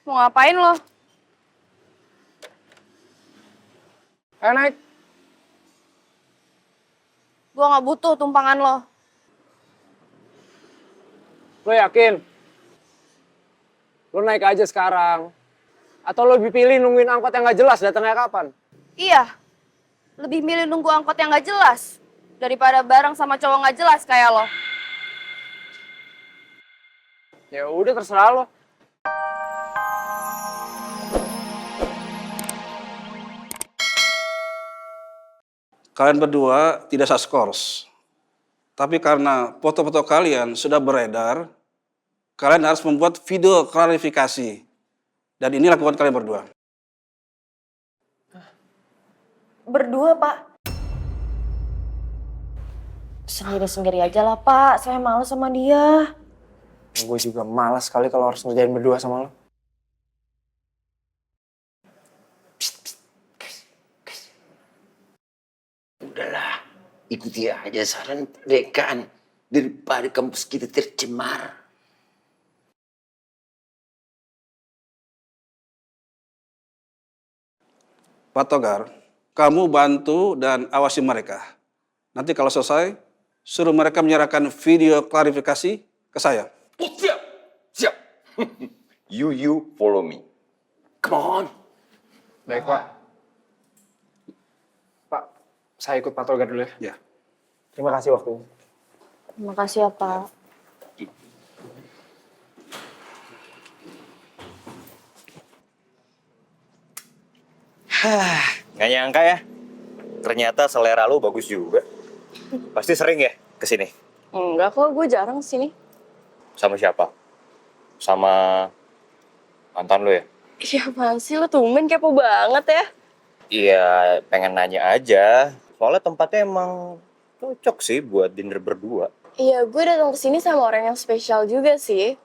Mau ngapain lo? Ayo naik. Gua nggak butuh tumpangan lo. Lo yakin? Lo naik aja sekarang. Atau lo lebih pilih nungguin angkot yang gak jelas datangnya kapan? Iya, lebih milih nunggu angkot yang nggak jelas daripada bareng sama cowok nggak jelas kayak lo. Ya udah terserah lo. Kalian berdua tidak saskors. Tapi karena foto-foto kalian sudah beredar, kalian harus membuat video klarifikasi. Dan ini lakukan kalian berdua. Berdua, Pak. Sendiri-sendiri aja lah, Pak. Saya malas sama dia. Gue juga malas sekali kalau harus ngerjain berdua sama lo. Udahlah, ikuti aja saran dekan daripada kampus kita tercemar. Pak Togar, kamu bantu dan awasi mereka. Nanti kalau selesai, suruh mereka menyerahkan video klarifikasi ke saya. Oh, siap, siap. You follow me. Come on. Baik, Pak. Pak, saya ikut Pak Togar dulu ya. Ya. Terima kasih waktunya. Terima kasih ya, Pak. Nggak nyangka ya, ternyata selera lu bagus juga. Pasti sering ya kesini? Enggak kok, gue jarang kesini. Sama siapa? Sama mantan lu ya? Iya, apaan sih? Lo tumben kepo banget ya. Iya, pengen nanya aja. Soalnya tempatnya emang cocok sih buat dinner berdua. Iya, gue datang kesini sama orang yang spesial juga sih.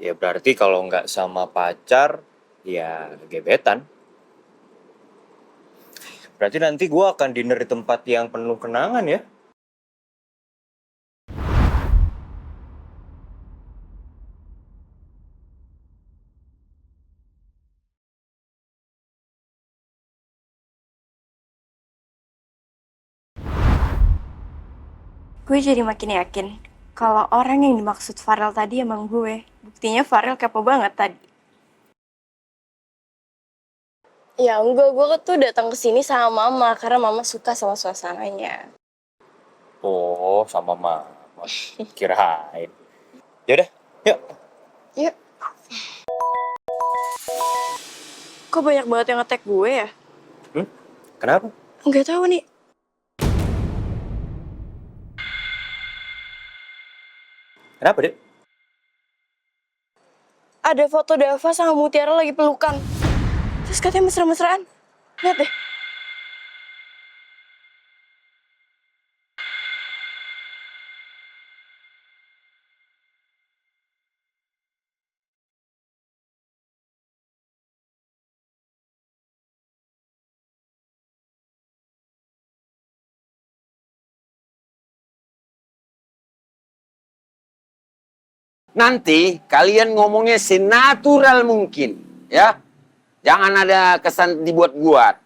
Ya berarti kalau nggak sama pacar, ya gebetan. Berarti nanti gua akan dinner di tempat yang penuh kenangan ya? Gue jadi makin yakin kalau orang yang dimaksud Farel tadi emang gue. Buktinya Farel kepo banget tadi. Ya enggak, gue tuh datang ke sini sama mama karena mama suka sama suasananya. Oh, sama mama. Kirain. Yaudah, yuk. Yuk. Kok banyak banget yang nge-tag gue ya? Kenapa? Enggak tahu nih. Kenapa, Dek? Ada foto Dava sama Mutiara lagi pelukan. Terus katanya mesra-mesraan. Lihat deh. Nanti kalian ngomongnya senatural mungkin, ya. Jangan ada kesan dibuat-buat.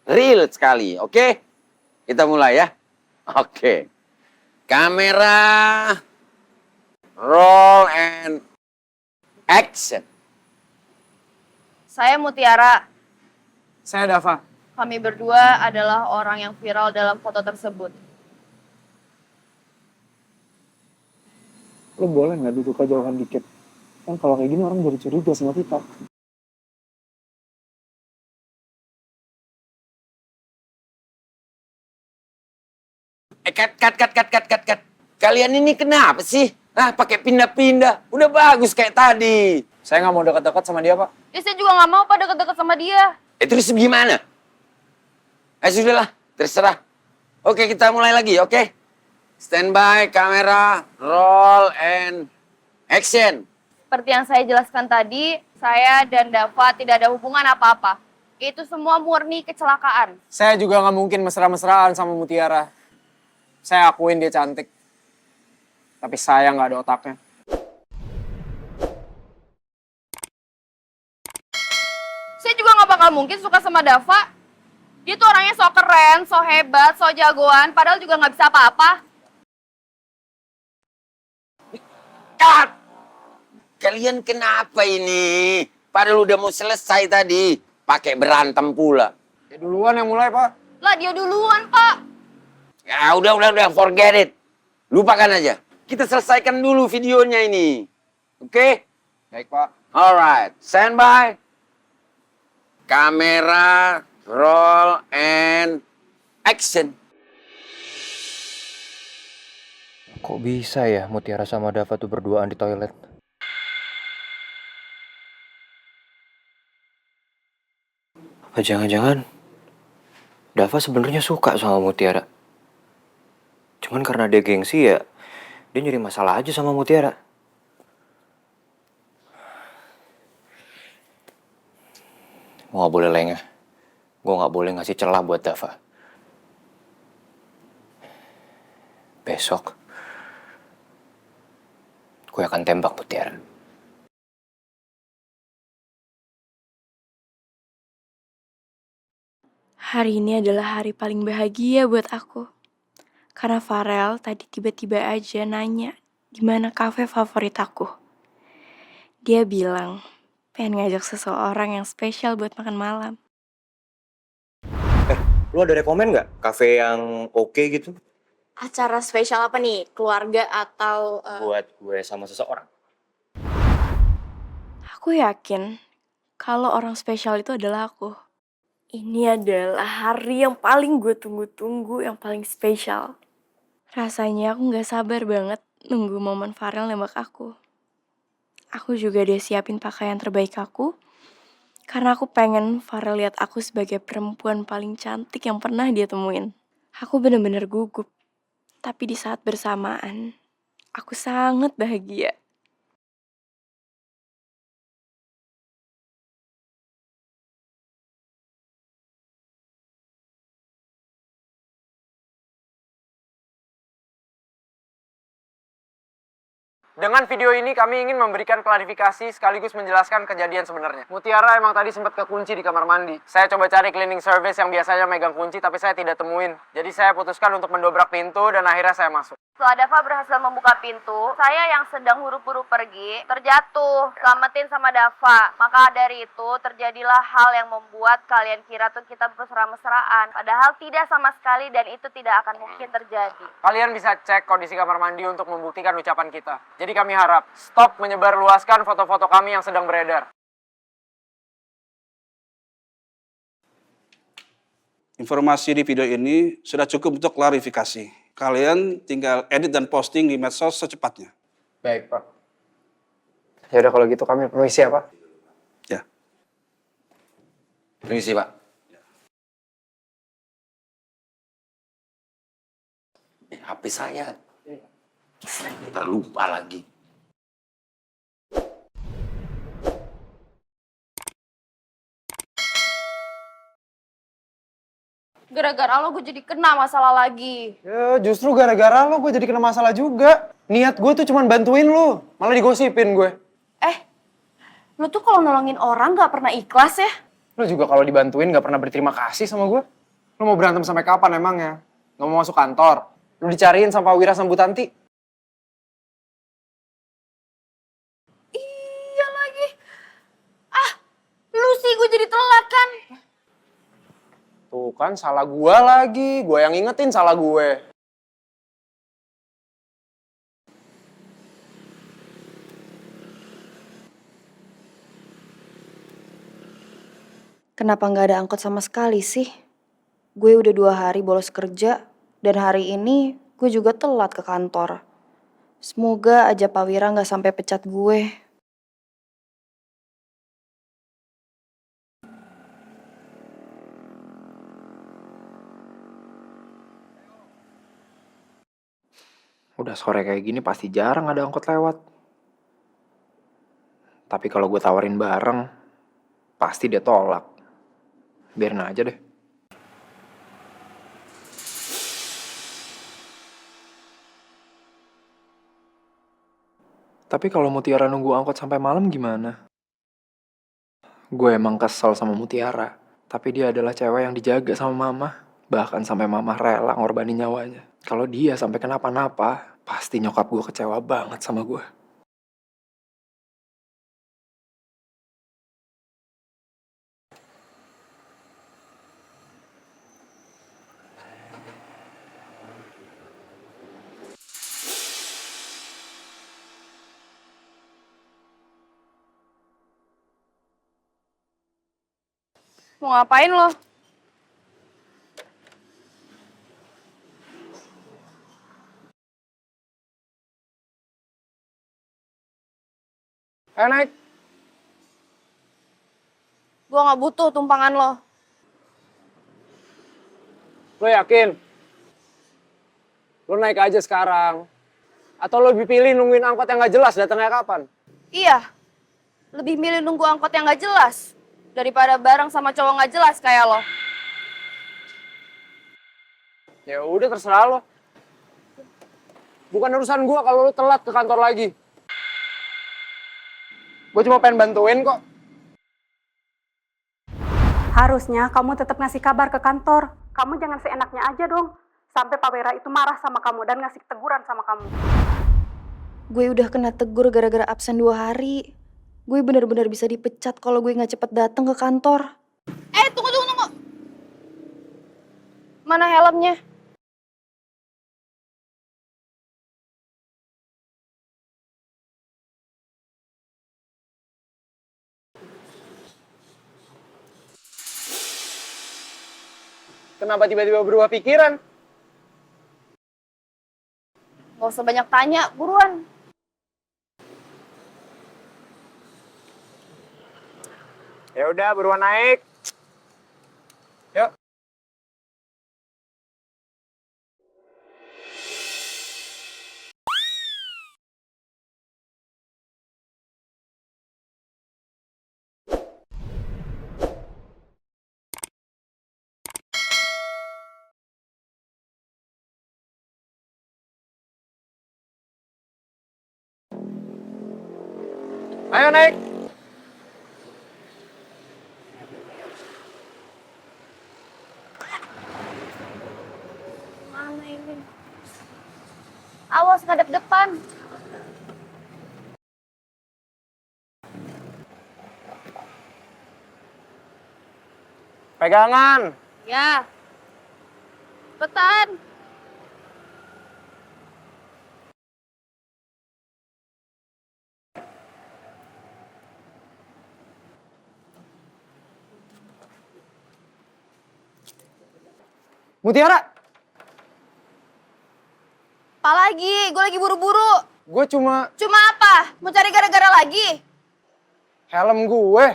Real sekali, oke? Kita mulai ya. Oke. Kamera, roll and action. Saya Mutiara. Saya Dava. Kami berdua adalah orang yang viral dalam foto tersebut. Lo boleh nggak duduk kejauhan dikit? Kan kalau kayak gini orang jadi curiga sama kita. Cut. Kalian ini kenapa sih? Pakai pindah-pindah. Udah bagus kayak tadi. Saya nggak mau dekat-dekat sama dia, Pak. Ya, saya juga nggak mau pada deket-deket sama dia. Terus gimana? Sudahlah, terserah. Oke, kita mulai lagi, oke? Standby, kamera, roll, and action. Seperti yang saya jelaskan tadi, saya dan Dava tidak ada hubungan apa-apa. Itu semua murni kecelakaan. Saya juga nggak mungkin mesra-mesraan sama Mutiara. Saya akuin dia cantik. Tapi saya nggak ada otaknya. Saya juga nggak bakal mungkin suka sama Dava. Dia tuh orangnya so keren, so hebat, so jagoan, padahal juga nggak bisa apa-apa. Cut! Kalian kenapa ini? Padahal udah mau selesai tadi. Pakai berantem pula. Ya duluan yang mulai, Pak. Lah dia duluan, Pak. Ya udah, forget it. Lupakan aja. Kita selesaikan dulu videonya ini. Oke? Baik, Pak. Alright, stand by. Kamera, roll, and action. Kok bisa ya Mutiara sama Dava tuh berduaan di toilet? Apa jangan-jangan Dava sebenarnya suka sama Mutiara? Cuman karena dia gengsi ya, dia nyari masalah aja sama Mutiara. Gue gak boleh lengah. Gue gak boleh ngasih celah buat Dava. Besok, gue akan tembak Mutiara. Hari ini adalah hari paling bahagia buat aku. Karena Farel tadi tiba-tiba aja nanya di mana kafe favorit aku. Dia bilang pengen ngajak seseorang yang spesial buat makan malam. Lu ada rekomen nggak kafe yang oke gitu? Acara spesial apa nih? Keluarga atau... Buat gue sama seseorang. Aku yakin kalau orang spesial itu adalah aku. Ini adalah hari yang paling gue tunggu-tunggu, yang paling spesial. Rasanya aku gak sabar banget nunggu momen Farel nembak aku. Aku juga udah siapin pakaian terbaik aku, karena aku pengen Farel lihat aku sebagai perempuan paling cantik yang pernah dia temuin. Aku bener-bener gugup, tapi di saat bersamaan, aku sangat bahagia. Dengan video ini kami ingin memberikan klarifikasi sekaligus menjelaskan kejadian sebenarnya. Mutiara emang tadi sempat kekunci di kamar mandi. Saya coba cari cleaning service yang biasanya megang kunci tapi saya tidak temuin. Jadi saya putuskan untuk mendobrak pintu dan akhirnya saya masuk. Setelah Dava berhasil membuka pintu, saya yang sedang huru-huru pergi terjatuh, selamatin sama Dava. Maka dari itu terjadilah hal yang membuat kalian kira tuh kita mesra-mesraan. Padahal tidak sama sekali dan itu tidak akan mungkin terjadi. Kalian bisa cek kondisi kamar mandi untuk membuktikan ucapan kita. Jadi kami harap stop menyebarluaskan foto-foto kami yang sedang beredar. Informasi di video ini sudah cukup untuk klarifikasi. Kalian tinggal edit dan posting di medsos secepatnya. Baik, Pak. Ya udah kalau gitu kami permisi ya, Pak. Ya. Permisi, Pak. HP saya. Kita lupa lagi. Gara-gara lo gue jadi kena masalah lagi. Ya justru gara-gara lo gue jadi kena masalah juga. Niat gue tuh cuman bantuin lo, malah digosipin gue. Lo tuh kalau nolongin orang gak pernah ikhlas ya? Lo juga kalau dibantuin gak pernah berterima kasih sama gue. Lo mau berantem sampai kapan emangnya? Gak mau masuk kantor? Lo dicariin sama Wira Sambutanti? Iya lagi. Lu sih gue jadi telat kan? Tuh kan salah gue lagi, gue yang ingetin salah gue. Kenapa nggak ada angkot sama sekali sih? Gue udah 2 hari bolos kerja, dan hari ini gue juga telat ke kantor. Semoga aja Pak Wira nggak sampai pecat gue. Udah sore kayak gini pasti jarang ada angkot lewat. Tapi kalau gue tawarin bareng, pasti dia tolak. Biarin aja deh. Tapi kalau Mutiara nunggu angkot sampai malam gimana? Gue emang kesel sama Mutiara. Tapi dia adalah cewek yang dijaga sama mama. Bahkan sampai mama rela ngorbanin nyawanya. Kalau dia sampai kenapa-napa, pasti nyokap gue kecewa banget sama gue. Mau ngapain lo? Ayo naik. Gue nggak butuh tumpangan lo. Lo yakin? Lo naik aja sekarang. Atau lo lebih pilih nungguin angkot yang gak jelas datangnya kapan? Iya, lebih milih nunggu angkot yang nggak jelas daripada bareng sama cowok nggak jelas kayak lo. Ya udah terserah lo. Bukan urusan gua kalau lo telat ke kantor lagi. Gue cuma pengen bantuin kok. Harusnya kamu tetap ngasih kabar ke kantor. Kamu jangan seenaknya aja dong. Sampai Pak Wira itu marah sama kamu dan ngasih teguran sama kamu. Gue udah kena tegur gara-gara absen 2 hari. Gue bener-bener bisa dipecat kalau gue nggak cepet datang ke kantor. Tunggu. Mana helmnya? Kenapa tiba-tiba berubah pikiran? Gak usah banyak tanya, buruan. Ya udah, buruan naik. Yuk. Ayo naik. Mana ini? Awas ngadep depan. Pegangan. Ya. Cepetan. Mutiara, Apa lagi? Gue lagi buru-buru. gue cuma Cuma apa? Mau cari gara-gara lagi? helm gue.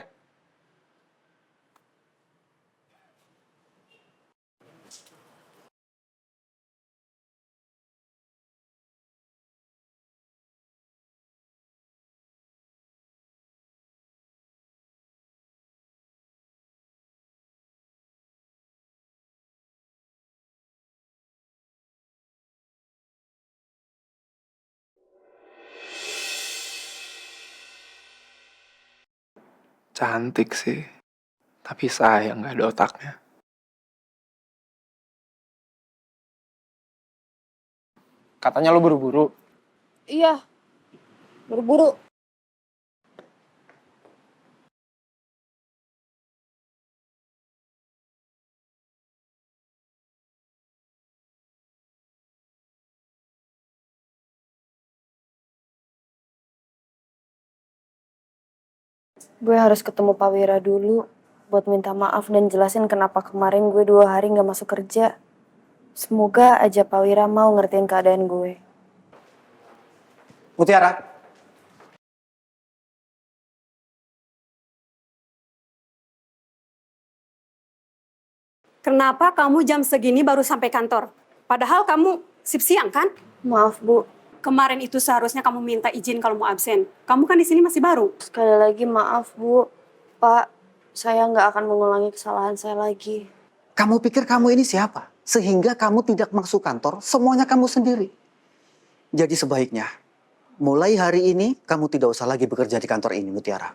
Cantik sih. Tapi sayang gak ada otaknya. Katanya lo buru-buru. Iya. Buru-buru. Gue harus ketemu Pak Wira dulu buat minta maaf dan jelasin kenapa kemarin gue 2 hari nggak masuk kerja. Semoga aja Pak Wira mau ngertiin keadaan gue. Mutiara. Kenapa kamu jam segini baru sampai kantor? Padahal kamu shift siang kan? Maaf Bu, Kemarin itu seharusnya kamu minta izin kalau mau absen. Kamu kan di sini masih baru. sekali lagi maaf Bu. Pak, Saya nggak akan mengulangi kesalahan saya lagi. Kamu pikir kamu ini siapa? Sehingga kamu tidak masuk kantor, semuanya kamu sendiri. Jadi sebaiknya, mulai hari ini kamu tidak usah lagi bekerja di kantor ini, Mutiara.